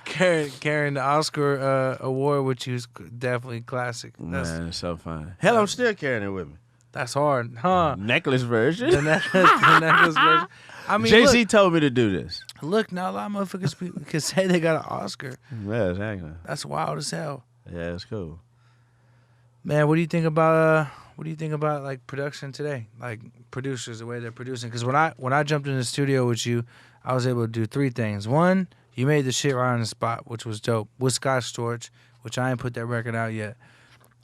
Speaker 1: Carrying the Oscar award, which is definitely classic.
Speaker 2: Man, it's so fun. Hell, I'm still carrying it with me.
Speaker 1: That's hard, huh?
Speaker 2: Necklace version.
Speaker 1: The necklace version. I mean,
Speaker 2: Jay-Z told me to do this.
Speaker 1: look, now a lot of motherfuckers can say they got an Oscar.
Speaker 2: Yeah, exactly.
Speaker 1: That's wild as hell.
Speaker 2: Yeah, it's cool.
Speaker 1: Man, what do you think about like production today? Like producers, the way they're producing. Because when I jumped in the studio with you, I was able to do 3 things. One, you made the shit right on the spot, which was dope. With Scott Storch, which I ain't put that record out yet.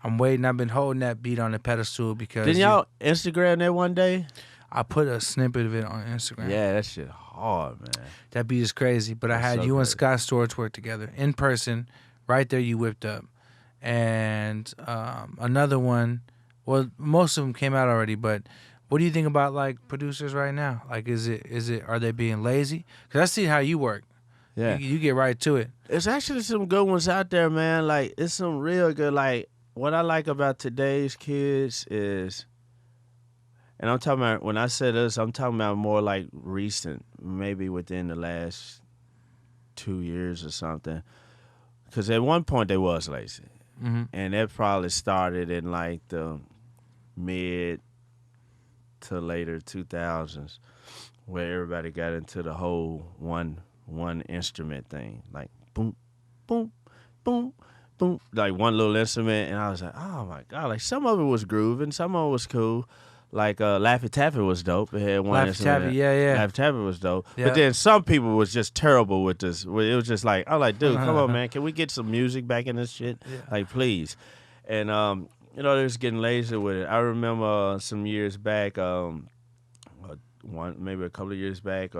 Speaker 1: I'm waiting. I've been holding that beat on the pedestal because
Speaker 2: Didn't y'all Instagram that one day?
Speaker 1: I put a snippet of it on Instagram.
Speaker 2: Yeah, that shit hard, man.
Speaker 1: That beat is crazy. But I
Speaker 2: That's
Speaker 1: had
Speaker 2: so
Speaker 1: you and
Speaker 2: crazy.
Speaker 1: Scott Storch work together in person. Right there, you whipped up. And another one, well, most of them came out already, but what do you think about like producers right now? Like, are they being lazy? Because I see how you work.
Speaker 2: Yeah.
Speaker 1: You get right to it.
Speaker 2: It's actually some good ones out there, man. Like, it's some real good, like, what I like about today's kids is, and I'm talking about, when I say this, I'm talking about more like recent, maybe within the last 2 years or something. Because at one point they was lazy.
Speaker 1: Mm-hmm.
Speaker 2: And that probably started in like the mid to later 2000s, where everybody got into the whole one instrument thing, like boom, boom, boom, boom, like one little instrument. And I was like, oh my god, like some of it was grooving, some of it was cool. Like Laffy Taffy was dope. It had one
Speaker 1: Laffy
Speaker 2: instrument.
Speaker 1: Taffy, yeah.
Speaker 2: Laffy Taffy was dope.
Speaker 1: Yeah.
Speaker 2: But then some people was just terrible with this. It was just like, I was like, dude, come on, man, can we get some music back in this shit?
Speaker 1: Yeah.
Speaker 2: Like, please. And they was getting lazy with it. I remember some years back, maybe a couple of years back,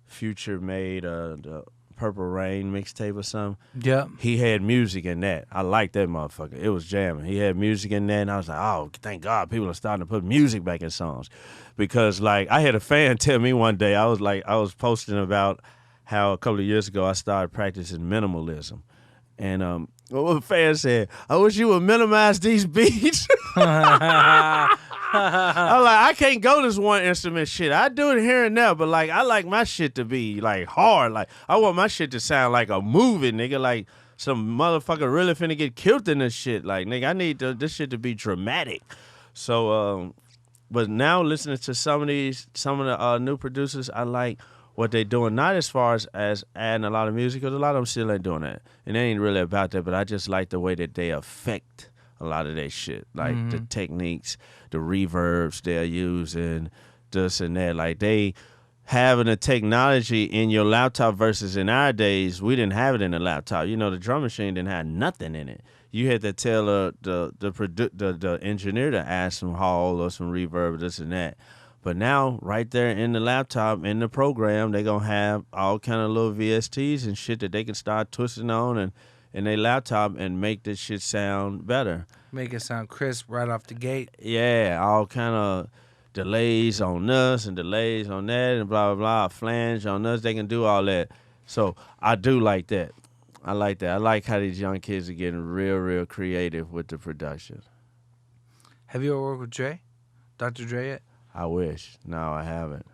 Speaker 2: Future made the Purple Rain mixtape or something.
Speaker 1: Yep.
Speaker 2: He had music in that. I liked that motherfucker. It was jamming. He had music in that, and I was like, oh, thank God people are starting to put music back in songs. Because, like, I had a fan tell me one day, I was posting about how a couple of years ago I started practicing minimalism. And what a fan said, I wish you would minimize these beats. I'm like, I can't go this one instrument shit. I do it here and there, but like I like my shit to be like hard. Like I want my shit to sound like a movie, nigga. Like some motherfucker really finna get killed in this shit. Like nigga, I need this shit to be dramatic. So, but now listening to some of the new producers, I like what they doing. Not as far as adding a lot of music, because a lot of them still ain't doing that, and they ain't really about that. But I just like the way that they affect a lot of that shit, like the techniques, the reverbs they're using, this and that. Like they having the technology in your laptop versus in our days, we didn't have it in the laptop. You know, the drum machine didn't have nothing in it. You had to tell the engineer to add some hall or some reverb, this and that. But now, right there in the laptop, in the program, they gonna have all kind of little VSTs and shit that they can start twisting on and in their laptop and make this shit sound better.
Speaker 1: Make it sound crisp right off the gate.
Speaker 2: Yeah, all kind of delays on this and delays on that and blah, blah, blah, flange on this. They can do all that. So I do like that. I like that. I like how these young kids are getting real, real creative with the production.
Speaker 1: Have you ever worked with Dre? Dr. Dre yet?
Speaker 2: I wish. No, I haven't.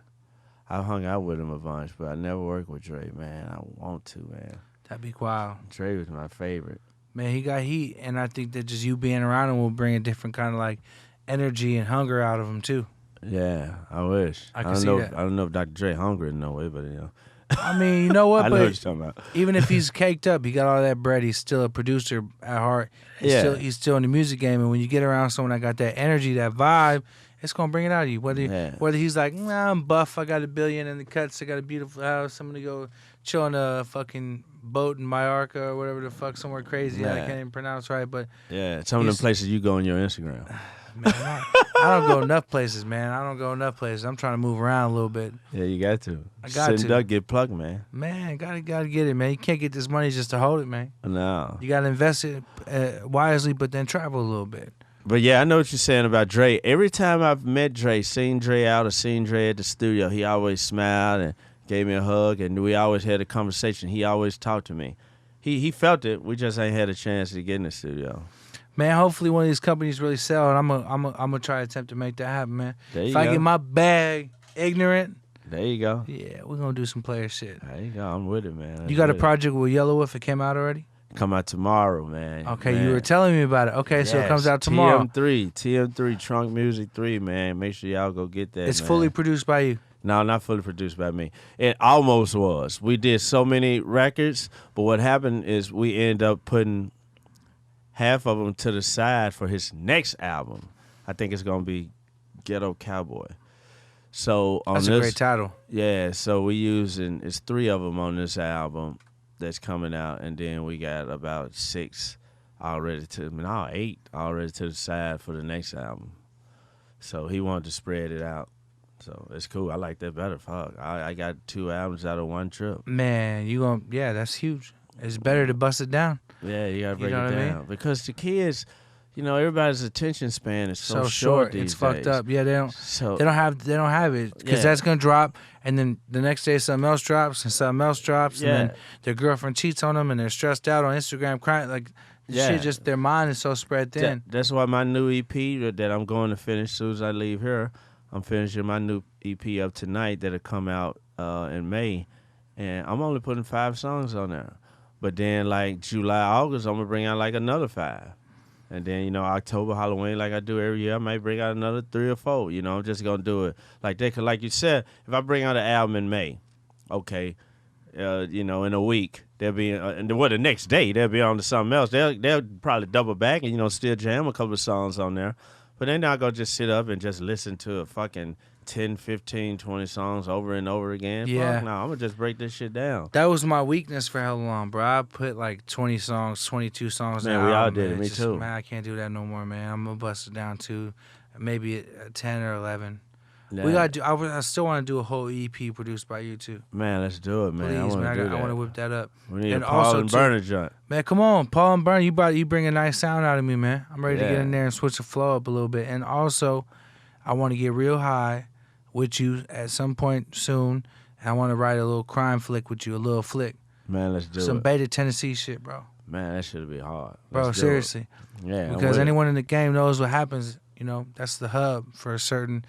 Speaker 2: I've hung out with him a bunch, but I never worked with Dre, man. I want to, man.
Speaker 1: That'd be wild.
Speaker 2: Dre was my favorite.
Speaker 1: Man, he got heat, and I think that just you being around him will bring a different kind of like energy and hunger out of him too.
Speaker 2: Yeah, I wish.
Speaker 1: I can see that.
Speaker 2: I don't know if Dr. Dre hungry in no way, but you know.
Speaker 1: I mean, you know what?
Speaker 2: I know what you're talking about.
Speaker 1: Even if he's caked up, he got all that bread. He's still a producer at heart. He's still in the music game. And when you get around someone that got that energy, that vibe, it's gonna bring it out of you. Whether he's like, nah, I'm buff, I got $1 billion in the cuts, I got a beautiful house, I'm gonna go chill on a fucking boat in Mallorca or whatever the fuck, somewhere crazy I can't even pronounce right. But
Speaker 2: yeah, some of them places you go on your Instagram.
Speaker 1: Man, I don't go enough places, man. I'm trying to move around a little bit.
Speaker 2: Yeah, you got to.
Speaker 1: I got to.
Speaker 2: Duck, get plugged, man.
Speaker 1: Man, gotta get it, man. You can't get this money just to hold it, man.
Speaker 2: No.
Speaker 1: You gotta invest it wisely, but then travel a little bit.
Speaker 2: But yeah, I know what you're saying about Dre. Every time I've met Dre, seen Dre out or seen Dre at the studio, he always smiled and gave me a hug, and we always had a conversation. He always talked to me. He felt it. We just ain't had a chance to get in the studio.
Speaker 1: Man, hopefully one of these companies really sell, and I'm gonna try to attempt to make that happen, man.
Speaker 2: If
Speaker 1: I get my bag ignorant,
Speaker 2: there you go.
Speaker 1: yeah, we're gonna do some player shit.
Speaker 2: There you go. I'm with it, man.
Speaker 1: You got a project with Yellow Wolf? It came out already?
Speaker 2: Come out tomorrow, man.
Speaker 1: Okay,
Speaker 2: man.
Speaker 1: you were telling me about it. Okay, so it comes out tomorrow.
Speaker 2: TM3 Trunk Music 3, man. Make sure y'all go get that.
Speaker 1: It's
Speaker 2: man.
Speaker 1: fully produced by you.
Speaker 2: No, not fully produced by me. It almost was. We did so many records, but what happened is we ended up putting half of them to the side for his next album. I think it's gonna be Ghetto Cowboy. So on
Speaker 1: That's
Speaker 2: this,
Speaker 1: a great title.
Speaker 2: yeah. So we using it's 3 of them on this album that's coming out, and then we got about 6 already 8 already to the side for the next album. So he wanted to spread it out. So it's cool. I like that better. Fuck, I got 2 albums out of one trip.
Speaker 1: Man, that's huge. It's better to bust it down.
Speaker 2: Yeah, you gotta break
Speaker 1: know
Speaker 2: it
Speaker 1: what I
Speaker 2: down
Speaker 1: mean?
Speaker 2: because the kids, everybody's attention span is so
Speaker 1: short.
Speaker 2: these
Speaker 1: It's fucked
Speaker 2: days.
Speaker 1: up. Yeah, they don't have it because
Speaker 2: Yeah.
Speaker 1: that's gonna drop, and then the next day something else drops, and something else drops,
Speaker 2: Yeah.
Speaker 1: and then their girlfriend cheats on them, and they're stressed out on Instagram crying. Like,
Speaker 2: Yeah.
Speaker 1: shit, just their mind is so spread thin.
Speaker 2: That's why my new EP that I'm going to finish as soon as I leave here, I'm finishing my new EP up tonight that'll come out in May, and I'm only putting 5 songs on there. But then like July, August, I'm gonna bring out like another 5. And then, October, Halloween, like I do every year, I might bring out another 3 or 4. I'm just going to do it like that. Because like you said, if I bring out an album in May, okay, in a week, they'll be, the next day, they'll be on to something else. They'll probably double back and, still jam a couple of songs on there. But they're not going to just sit up and just listen to a fucking 10, 15, 20 songs over and over again.
Speaker 1: Yeah.
Speaker 2: Fuck no, I'm going to just break this shit down.
Speaker 1: That was my weakness for hell long, bro. I put like 20 songs, 22 songs.
Speaker 2: Man,
Speaker 1: in
Speaker 2: we
Speaker 1: an
Speaker 2: all
Speaker 1: album,
Speaker 2: did it.
Speaker 1: man.
Speaker 2: Me
Speaker 1: Just,
Speaker 2: too.
Speaker 1: Man, I can't do that no more, man. I'm gonna bust it down to maybe 10 or 11.
Speaker 2: Yeah.
Speaker 1: We gotta do. I still want to do a whole EP produced by you too.
Speaker 2: Man, let's do it, man.
Speaker 1: Please,
Speaker 2: I want to do that.
Speaker 1: I want to whip that up.
Speaker 2: We need
Speaker 1: And
Speaker 2: a Paul
Speaker 1: also,
Speaker 2: and
Speaker 1: too-
Speaker 2: Berner joint.
Speaker 1: Man, come on, Paul and Berner. You bring a nice sound out of me, man. I'm ready to get
Speaker 2: Yeah.
Speaker 1: in there and switch the flow up a little bit. And also, I want to get real high with you at some point soon. And I want to write a little crime flick with you, a little flick.
Speaker 2: Man, let's do
Speaker 1: Some
Speaker 2: it.
Speaker 1: Beta Tennessee shit, bro.
Speaker 2: Man, that should be hard.
Speaker 1: Bro,
Speaker 2: Let's do it.
Speaker 1: seriously.
Speaker 2: Yeah. I'm
Speaker 1: Because
Speaker 2: with it.
Speaker 1: anyone in the game knows what happens. That's the hub for a certain,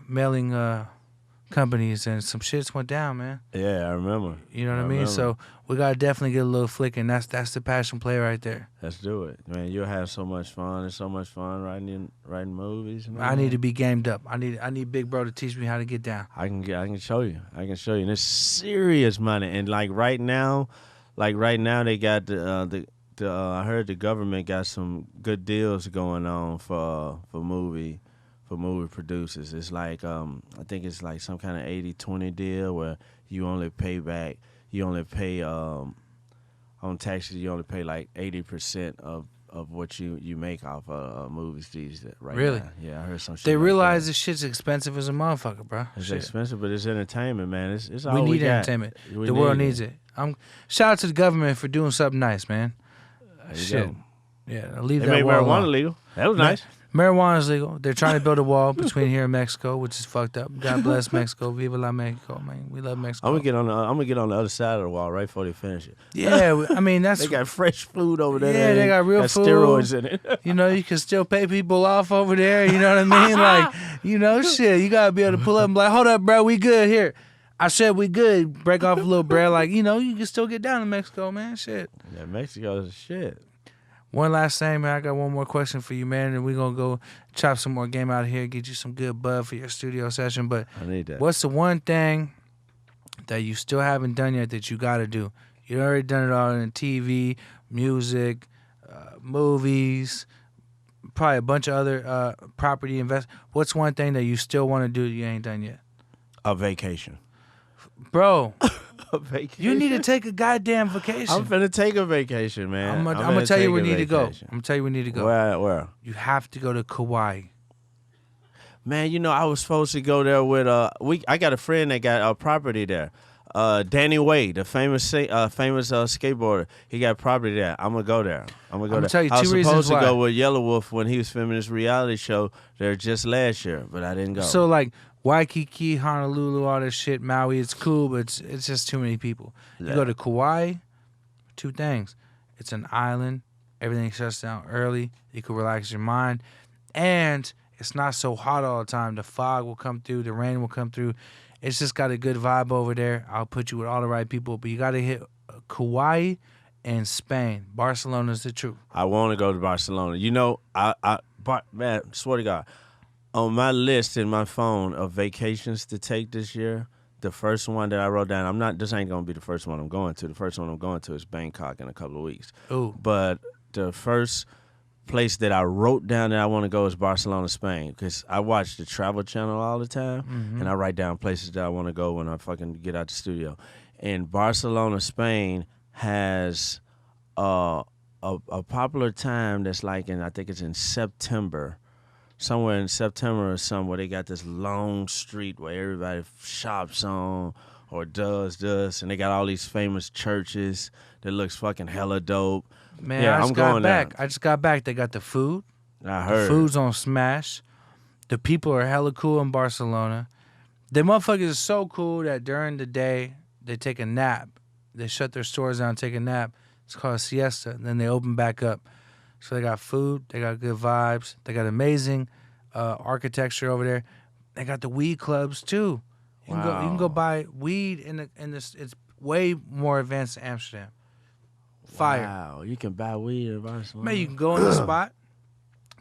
Speaker 1: mailing companies, and some shits went down, man.
Speaker 2: Yeah, I remember.
Speaker 1: You know what I mean?
Speaker 2: remember.
Speaker 1: So we gotta definitely get a little flick, and that's the passion play right there.
Speaker 2: Let's do it, man. You'll have so much fun. It's so much fun writing movies. Man.
Speaker 1: I need to be gamed up. I need Big Bro to teach me how to get down.
Speaker 2: I can show you. And it's serious money. And like right now, they got the I heard the government got some good deals going on for movie producers. It's like I think it's like some kind of 80-20 deal where you only pay on taxes, you only pay like 80% of what you make off of movies these right
Speaker 1: Really?
Speaker 2: now. Yeah, I heard some shit.
Speaker 1: They
Speaker 2: like
Speaker 1: realize
Speaker 2: that.
Speaker 1: this shit's expensive as a motherfucker, bro.
Speaker 2: It's
Speaker 1: Shit.
Speaker 2: expensive, but it's entertainment, man. It's all
Speaker 1: We need
Speaker 2: got.
Speaker 1: entertainment.
Speaker 2: We
Speaker 1: The world
Speaker 2: need
Speaker 1: needs it. Shout out to the government for doing something nice, man.
Speaker 2: There you
Speaker 1: Shit.
Speaker 2: go.
Speaker 1: Yeah, leave
Speaker 2: They
Speaker 1: that
Speaker 2: made
Speaker 1: wall
Speaker 2: marijuana
Speaker 1: alone.
Speaker 2: legal. That was
Speaker 1: Man,
Speaker 2: nice.
Speaker 1: Marijuana's legal. They're trying to build a wall between here and Mexico, which is fucked up. God bless Mexico. Viva la Mexico, man. We love Mexico.
Speaker 2: I'm gonna get on the other side of the wall right before they finish it.
Speaker 1: Yeah, I mean that's
Speaker 2: They got fresh food over there.
Speaker 1: Yeah, they got real food.
Speaker 2: steroids in it.
Speaker 1: you can still pay people off over there. You know what I mean? Like, shit. You gotta be able to pull up and be like, hold up, bro, we good here. I said we good. Break off a little bread. Like, you can still get down in Mexico, man. Shit.
Speaker 2: Yeah, Mexico's shit.
Speaker 1: One last thing, man. I got one more question for you, man, and we're gonna go chop some more game out here, get you some good bud for your studio session. But
Speaker 2: I need that.
Speaker 1: what's the one thing that you still haven't done yet that you gotta do? You already done it all in TV, music, movies, probably a bunch of other property invest. What's one thing that you still want to do that you ain't done yet?
Speaker 2: A vacation.
Speaker 1: Bro,
Speaker 2: A vacation.
Speaker 1: you need to take a goddamn vacation.
Speaker 2: I'm finna take a vacation, man.
Speaker 1: I'm gonna tell you where we need to go.
Speaker 2: vacation.
Speaker 1: I'm gonna tell you where we need to go.
Speaker 2: Where?
Speaker 1: You have to go to Kauai.
Speaker 2: Man, I was supposed to go there with I got a friend that got a property there. Danny Way, the famous skateboarder, he got property there. I'm gonna go there.
Speaker 1: I'ma tell you
Speaker 2: I was
Speaker 1: two reasons
Speaker 2: supposed to
Speaker 1: why.
Speaker 2: go with Yellow Wolf when he was filming this reality show there just last year, but I didn't go.
Speaker 1: So like Waikiki, Honolulu, all this shit, Maui, it's cool, but it's just too many people. You
Speaker 2: Yeah.
Speaker 1: go to Kauai, two things. It's an island. Everything shuts down early. You can relax your mind. And it's not so hot all the time. The fog will come through. The rain will come through. It's just got a good vibe over there. I'll put you with all the right people. But you got to hit Kauai in Spain. Barcelona's the truth.
Speaker 2: I want to go to Barcelona. You know, man, swear to God, on my list in my phone of vacations to take this year, the first one that I wrote down, this ain't going to be the first one I'm going to. The first one I'm going to is Bangkok in a couple of weeks.
Speaker 1: Ooh.
Speaker 2: But the first place that I wrote down that I want to go is Barcelona, Spain, because I watch the Travel Channel all the time, and I write down places that I want to go when I fucking get out the studio. And Barcelona, Spain has a popular time that's like I think it's in September. Somewhere in September or somewhere, they got this long street where everybody shops on or does this, and they got all these famous churches that looks fucking hella dope.
Speaker 1: Man,
Speaker 2: yeah,
Speaker 1: I just
Speaker 2: I'm
Speaker 1: got
Speaker 2: going
Speaker 1: back.
Speaker 2: down.
Speaker 1: I just got back. They got the food.
Speaker 2: I heard.
Speaker 1: The food's on smash. The people are hella cool in Barcelona. The motherfuckers are so cool that during the day, they take a nap. They shut their stores down and take a nap. It's called a siesta. And then they open back up. So they got food. They got good vibes. They got amazing architecture over there. They got the weed clubs too. You can go buy weed in this. It's way more advanced than Amsterdam. Fire.
Speaker 2: Wow, you can buy weed in Barcelona.
Speaker 1: Man, you can go in the spot,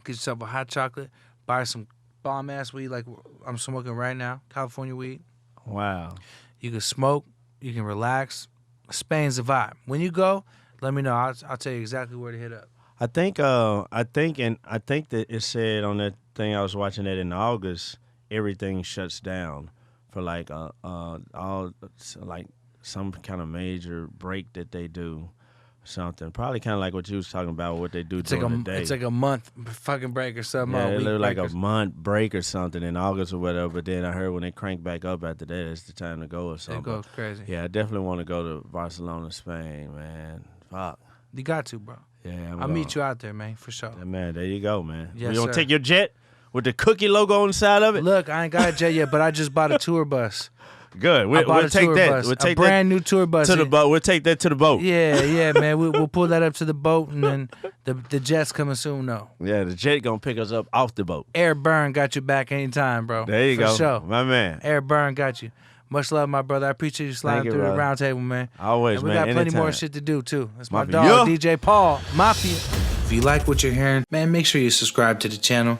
Speaker 1: get yourself a hot chocolate, buy some bomb ass weed like I'm smoking right now, California weed.
Speaker 2: Wow.
Speaker 1: You can smoke. You can relax. Spain's the vibe. When you go, let me know. I'll tell you exactly where to hit up.
Speaker 2: I think that it said on that thing I was watching that in August, everything shuts down for like all like some kind of major break that they do, something. Probably kind of like what you was talking about, what they do during the day.
Speaker 1: It's like a month fucking break or something.
Speaker 2: Yeah, it looked like a month break or something in August or whatever. But then I heard when they crank back up after that, it's the time to go or something.
Speaker 1: It goes crazy.
Speaker 2: Yeah, I definitely want to go to Barcelona, Spain, man. Fuck.
Speaker 1: You got to, bro.
Speaker 2: Yeah,
Speaker 1: I'll meet you out there, man, for sure.
Speaker 2: Yeah, man, there you go, man.
Speaker 1: Yes,
Speaker 2: you gonna
Speaker 1: sir.
Speaker 2: take your jet with the cookie logo on the side of it?
Speaker 1: Look, I ain't got a jet yet, but I just bought a tour bus.
Speaker 2: Good.
Speaker 1: I bought
Speaker 2: We'll
Speaker 1: a
Speaker 2: take
Speaker 1: tour
Speaker 2: that.
Speaker 1: bus,
Speaker 2: We'll take
Speaker 1: a brand new tour bus
Speaker 2: to the boat. We'll take that to the boat.
Speaker 1: Yeah, man. We'll pull that up to the boat, and then the jet's coming soon. No,
Speaker 2: Yeah, the jet gonna pick us up off the boat.
Speaker 1: Air Burn got you back anytime, bro.
Speaker 2: There you
Speaker 1: for
Speaker 2: go,
Speaker 1: sure.
Speaker 2: my man.
Speaker 1: Air Burn got you. Much love, my brother. I appreciate you sliding
Speaker 2: you,
Speaker 1: through
Speaker 2: brother.
Speaker 1: the round table, man.
Speaker 2: Always,
Speaker 1: and we
Speaker 2: man.
Speaker 1: got plenty more
Speaker 2: Anytime.
Speaker 1: shit to do too. That's my
Speaker 2: Mafia.
Speaker 1: dog,
Speaker 2: Yeah.
Speaker 1: DJ Paul, Mafia. If you like what you're hearing, man, make sure you subscribe to the channel.